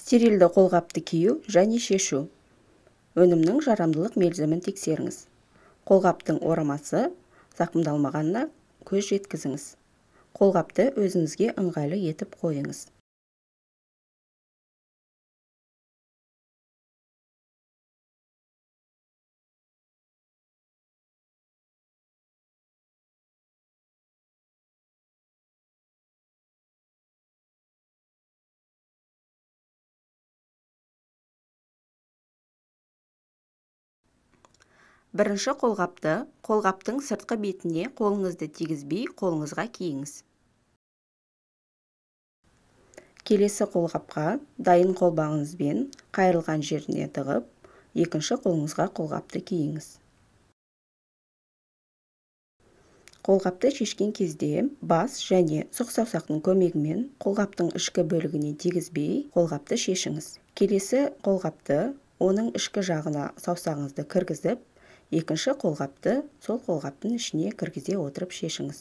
Стерилді қолғапты кию және шешу. Өнімнің жарамдылық мерзімін тексеріңіз. Қолғаптың орамасы зақымдалмағанына көз жеткізіңіз. Қолғапты өзіңізге ыңғайлы етіп қойыңыз. Бірінші қолғапты қолғаптың сыртқы бетіне қолыңызды тигізбей қолыңызға киіңіз. Келесі қолғапқа дайын қолбағыңызбен қайырылған жеріне тығып, екінші қолыңызға қолғапты киіңіз. Қолғапты шешкен кезде бас және сұқ саусақтың көмегімен қолғаптың ішкі бөлігіне тигізбей қолғапты шешіңіз. Келесі қолғапты оның ішкі жағына саусағыңызды кіргізіп, екінші қолғапты сол қолғаптың ішіне кіргізе отырып шешіңіз.